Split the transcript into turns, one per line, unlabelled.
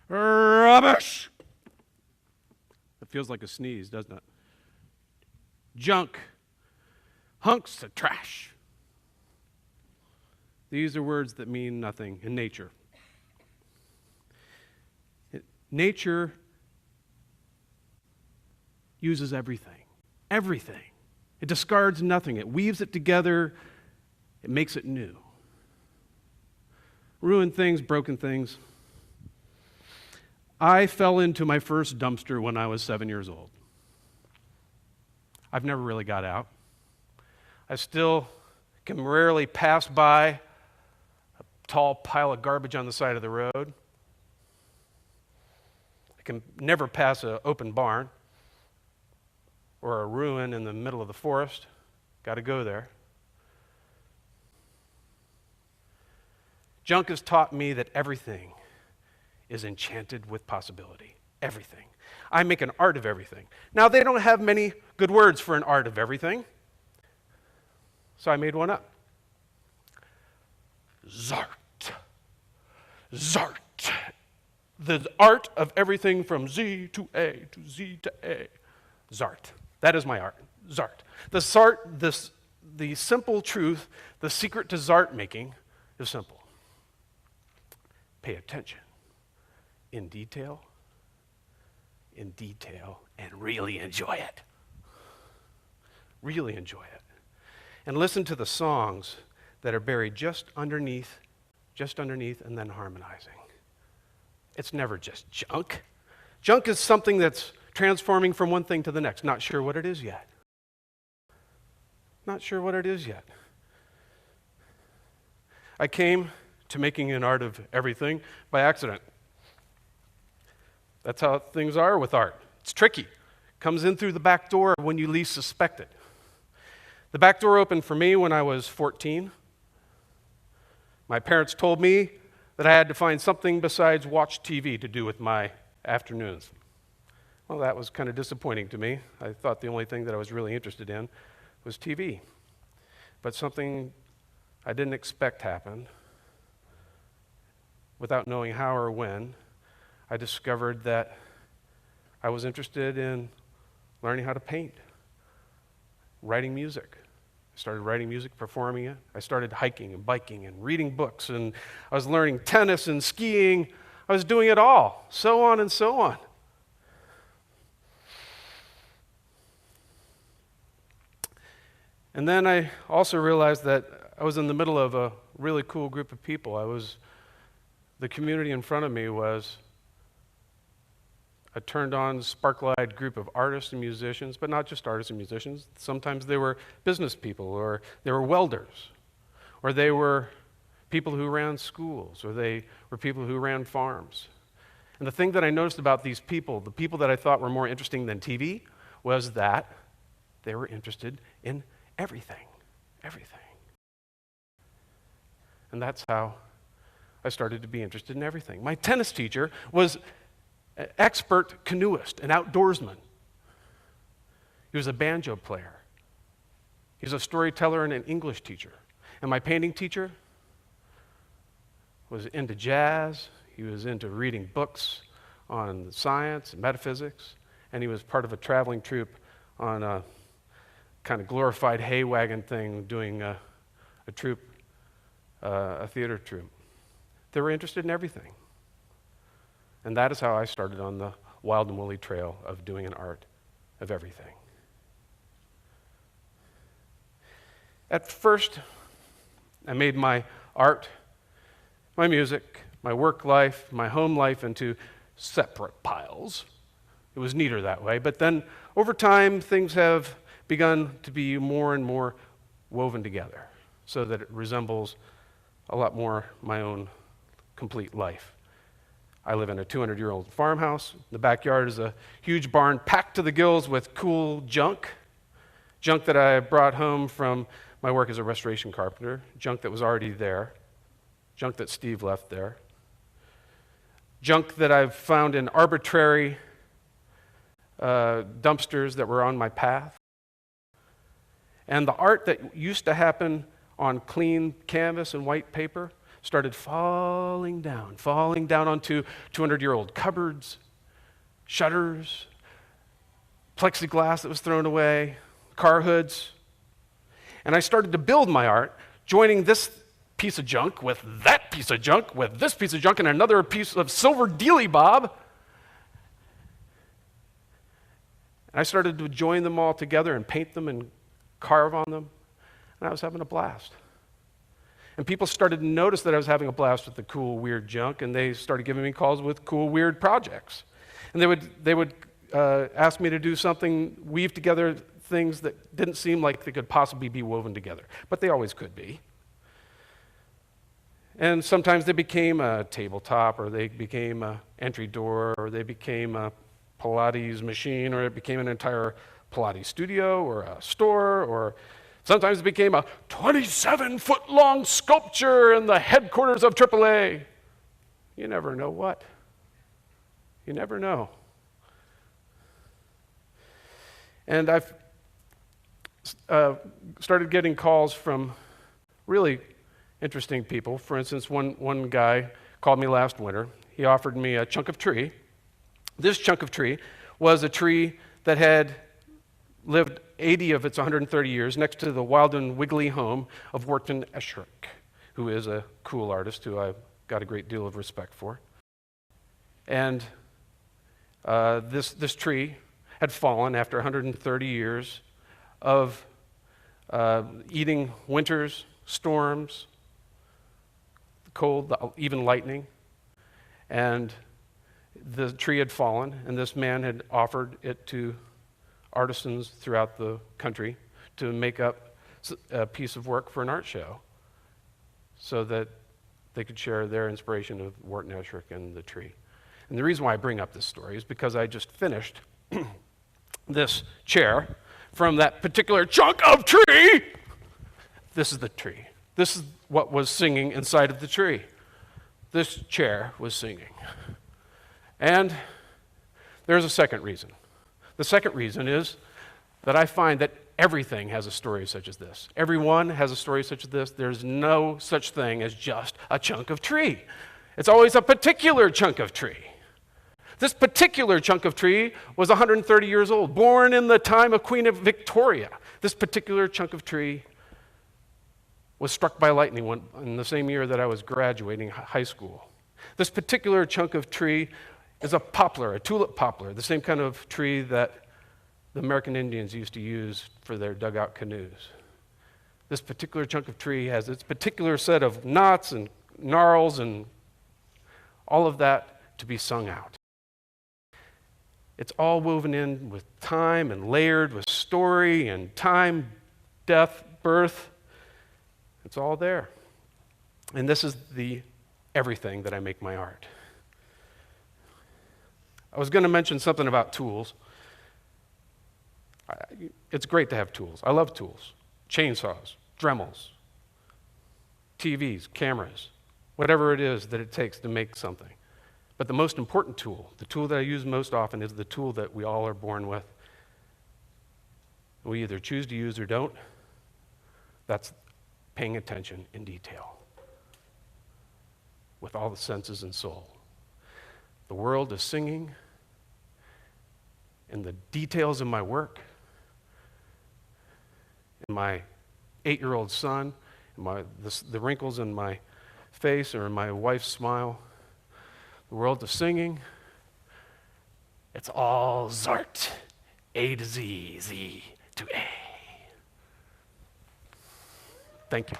Rubbish! It feels like a sneeze, doesn't it? Junk. Hunks of trash. These are words that mean nothing in nature. Nature uses everything. Everything. It discards nothing. It weaves it together. It makes it new. Ruined things, broken things. I fell into my first dumpster when I was 7 years old. I've never really got out. I still can rarely pass by a tall pile of garbage on the side of the road. I can never pass an open barn or a ruin in the middle of the forest. Got to go there. Junk has taught me that everything is enchanted with possibility. Everything. I make an art of everything. Now, they don't have many good words for an art of everything, so I made one up. Zart. Zart. The art of everything from Z to A to Z to A. Zart. That is my art. Zart. The simple truth, the secret to Zart making is simple. Pay attention. In detail, and really enjoy it. Really enjoy it. And listen to the songs that are buried just underneath, and then harmonizing. It's never just junk. Junk is something that's transforming from one thing to the next. Not sure what it is yet. Not sure what it is yet. I came to making an art of everything by accident. That's how things are with art. It's tricky. Comes in through the back door when you least suspect it. The back door opened for me when I was 14. My parents told me that I had to find something besides watch TV to do with my afternoons. Well, that was kind of disappointing to me. I thought the only thing that I was really interested in was TV. But something I didn't expect happened. Without knowing how or when, I discovered that I was interested in learning how to paint, writing music. I started writing music, performing it. I started hiking and biking and reading books, and I was learning tennis and skiing. I was doing it all, so on and so on. And then I also realized that I was in the middle of a really cool group of people. The community in front of me was a turned-on, sparkle-eyed group of artists and musicians, but not just artists and musicians. Sometimes they were business people, or they were welders, or they were people who ran schools, or they were people who ran farms. And the thing that I noticed about these people, the people that I thought were more interesting than TV, was that they were interested in everything. Everything. And that's how I started to be interested in everything. My tennis teacher was an expert canoeist, an outdoorsman. He was a banjo player. He was a storyteller and an English teacher. And my painting teacher was into jazz. He was into reading books on science and metaphysics. And he was part of a traveling troupe on a kind of glorified hay wagon thing, doing a theater troupe. They were interested in everything. And that is how I started on the wild and woolly trail of doing an art of everything. At first, I made my art, my music, my work life, my home life into separate piles. It was neater that way. But then over time, things have begun to be more and more woven together so that it resembles a lot more my own complete life. I live in a 200-year-old farmhouse. The backyard is a huge barn packed to the gills with cool junk that I brought home from my work as a restoration carpenter, junk that was already there, junk that Steve left there, junk that I've found in arbitrary dumpsters that were on my path. And the art that used to happen on clean canvas and white paper started falling down onto 200-year-old cupboards, shutters, plexiglass that was thrown away, car hoods. And I started to build my art, joining this piece of junk with that piece of junk, with this piece of junk, and another piece of silver dealy bob. And I started to join them all together and paint them and carve on them, and I was having a blast. And people started to notice that I was having a blast with the cool, weird junk, and they started giving me calls with cool, weird projects. And they would ask me to do something, weave together things that didn't seem like they could possibly be woven together, but they always could be. And sometimes they became a tabletop, or they became an entry door, or they became a Pilates machine, or it became an entire Pilates studio, or a store, or sometimes it became a 27-foot-long sculpture in the headquarters of AAA. You never know what. You never know. And I've started getting calls from really interesting people. For instance, one guy called me last winter. He offered me a chunk of tree. This chunk of tree was a tree that had lived 80 of its 130 years next to the wild and wiggly home of Wharton Esherick, who is a cool artist who I've got a great deal of respect for. And this tree had fallen after 130 years of eating winters, storms, cold, even lightning. And the tree had fallen, and this man had offered it to artisans throughout the country to make up a piece of work for an art show so that they could share their inspiration of Wharton Esherick and the tree. And the reason why I bring up this story is because I just finished this chair from that particular chunk of tree. This is the tree. This is what was singing inside of the tree. This chair was singing. And there's a second reason. The second reason is that I find that everything has a story such as this. Everyone has a story such as this. There's no such thing as just a chunk of tree. It's always a particular chunk of tree. This particular chunk of tree was 130 years old, born in the time of Queen Victoria. This particular chunk of tree was struck by lightning in the same year that I was graduating high school. This particular chunk of tree is a poplar, a tulip poplar, the same kind of tree that the American Indians used to use for their dugout canoes. This particular chunk of tree has its particular set of knots and gnarls and all of that to be sung out. It's all woven in with time and layered with story and time, death, birth. It's all there. And this is the everything that I make my art. I was going to mention something about tools. It's great to have tools. I love tools. Chainsaws, Dremels, TVs, cameras, whatever it is that it takes to make something. But the most important tool, the tool that I use most often, is the tool that we all are born with. We either choose to use or don't. That's paying attention in detail with all the senses and soul. The world is singing, and the details of my work, and my 8-year-old son, and the wrinkles in my face or in my wife's smile, the world is singing. It's all Zart, A to Z, Z to A. Thank you.